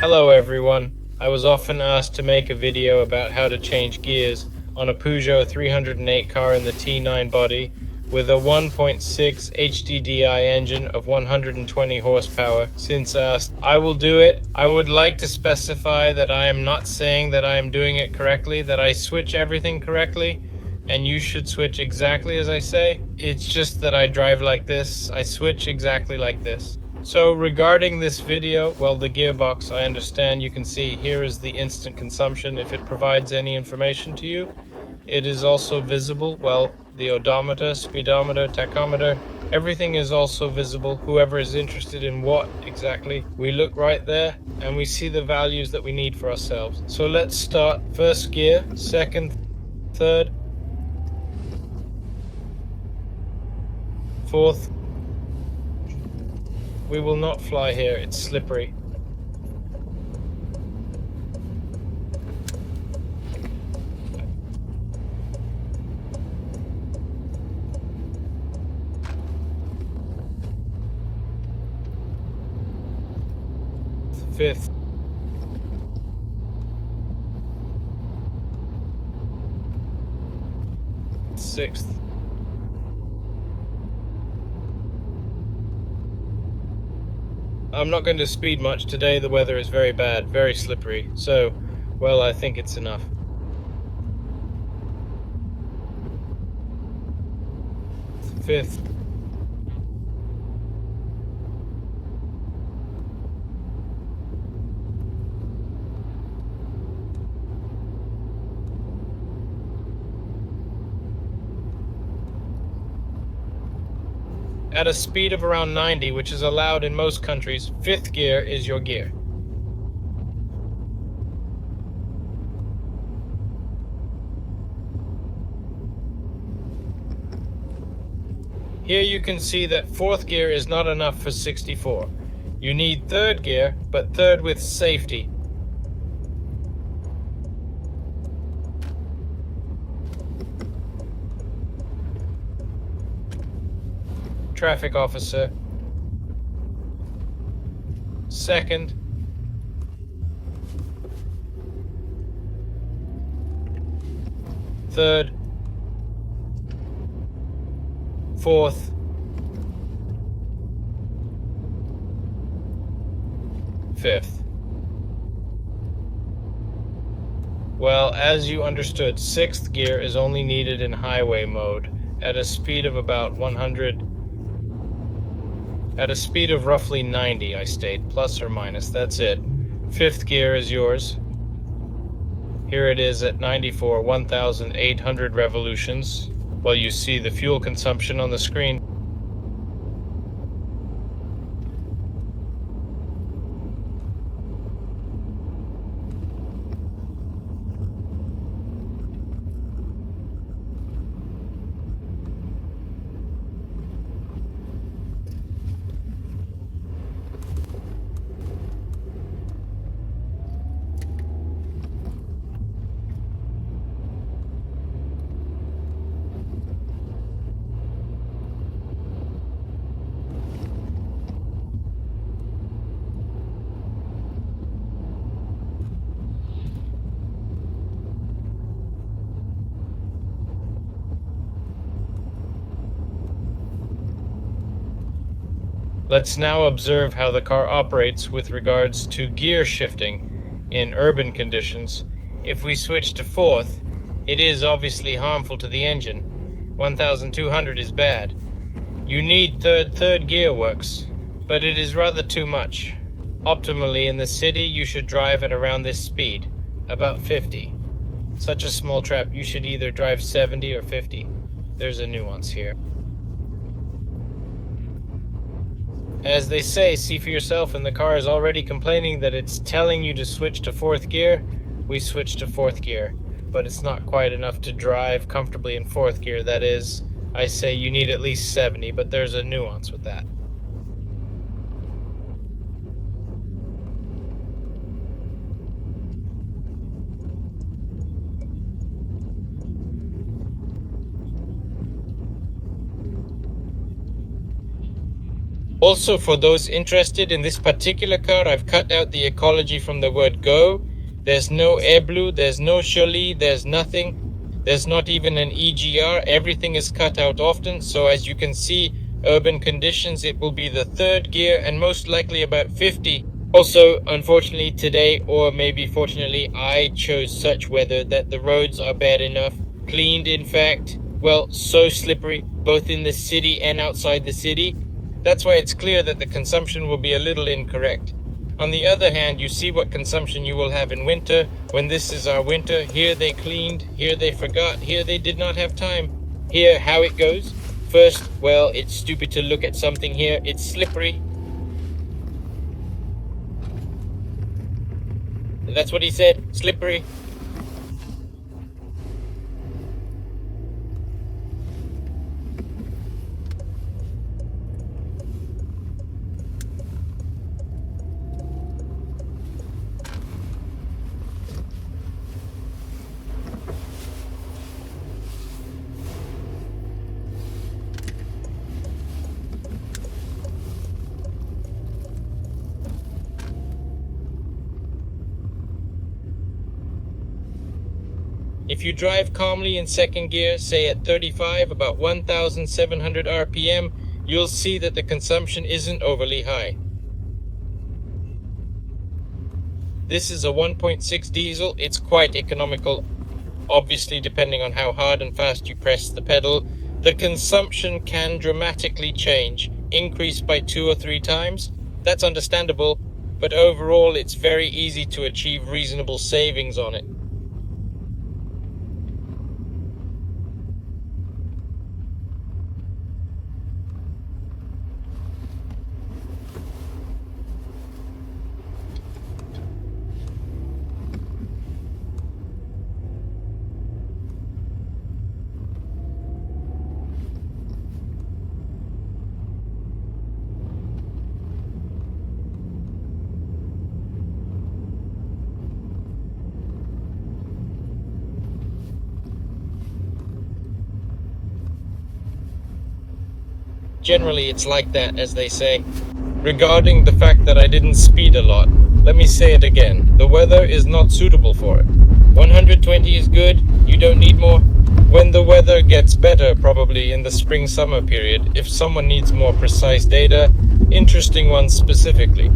Hello everyone. I was often asked to make a video about how to change gears on a Peugeot 308 car in the T9 body with a 1.6 HDI engine of 120 horsepower. Since asked, I will do it. I would like to specify that I am not saying that I am doing it correctly, that I switch everything correctly, and you should switch exactly as I say. It's just that I drive like this. I switch exactly like this. So regarding this video, well, the gearbox, I understand you can see here is the instant consumption if it provides any information to you. It is also visible, well, the odometer, speedometer, tachometer, everything is also visible. Whoever is interested in what exactly, we look right there and we see the values that we need for ourselves. So let's start first gear, second, third, fourth. We will not fly here, it's slippery. Fifth. Sixth. I'm not going to speed much today. The weather is very bad, very slippery. So, well, I think it's enough. Fifth. At a speed of around 90, which is allowed in most countries, fifth gear is your gear. Here you can see that fourth gear is not enough for 64. You need third gear, but third with safety. Traffic officer. Second. Third. Fourth. Fifth. Well, as you understood, sixth gear is only needed in highway mode at a speed of about 100. At a speed of roughly 90, I state, plus or minus, that's it. Fifth gear is yours. Here it is at 94, 1,800 revolutions. Well, you see the fuel consumption on the screen. Let's now observe how the car operates with regards to gear shifting in urban conditions. If we switch to fourth, it is obviously harmful to the engine. 1,200 is bad. You need third gear works, but it is rather too much. Optimally in the city, you should drive at around this speed, about 50. Such a small trap, you should either drive 70 or 50. There's a nuance here. As they say, see for yourself, and the car is already complaining that it's telling you to switch to fourth gear. We switch to fourth gear, but it's not quite enough to drive comfortably in fourth gear. That is, I say you need at least 70, but there's a nuance with that. Also, for those interested in this particular car, I've cut out the ecology from the word go. There's no air blue, there's no Choly, there's nothing. There's not even an EGR. Everything is cut out often. So as you can see, urban conditions, it will be the third gear and most likely about 50. Also, unfortunately today, or maybe fortunately, I chose such weather that the roads are bad enough. Cleaned, in fact. Well, so slippery, both in the city and outside the city. That's why it's clear that the consumption will be a little incorrect. On the other hand, you see what consumption you will have in winter. When this is our winter, here they cleaned, here they forgot, here they did not have time. Here, how it goes. First, well, it's stupid to look at something here. It's slippery. That's what he said, slippery. If you drive calmly in second gear, say at 35, about 1,700 RPM, you'll see that the consumption isn't overly high. This is a 1.6 diesel. It's quite economical, obviously depending on how hard and fast you press the pedal. The consumption can dramatically change, increase by 2 or 3 times. That's understandable, but overall it's very easy to achieve reasonable savings on it. Generally, it's like that, as they say. Regarding the fact that I didn't speed a lot, let me say it again. The weather is not suitable for it. 120 is good, you don't need more. When the weather gets better, probably in the spring-summer period, if someone needs more precise data, interesting ones specifically.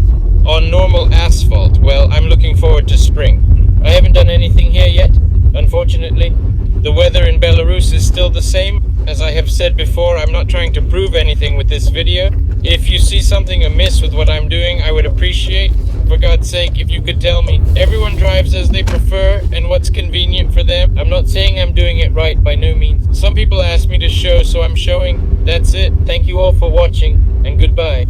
On normal asphalt, well, I'm looking forward to spring. I haven't done anything here yet, unfortunately. The weather in Belarus is still the same. As I have said before, I'm not trying to prove anything with this video. If you see something amiss with what I'm doing, I would appreciate, for God's sake, if you could tell me. Everyone drives as they prefer and what's convenient for them. I'm not saying I'm doing it right, by no means. Some people ask me to show, so I'm showing. That's it. Thank you all for watching, and goodbye.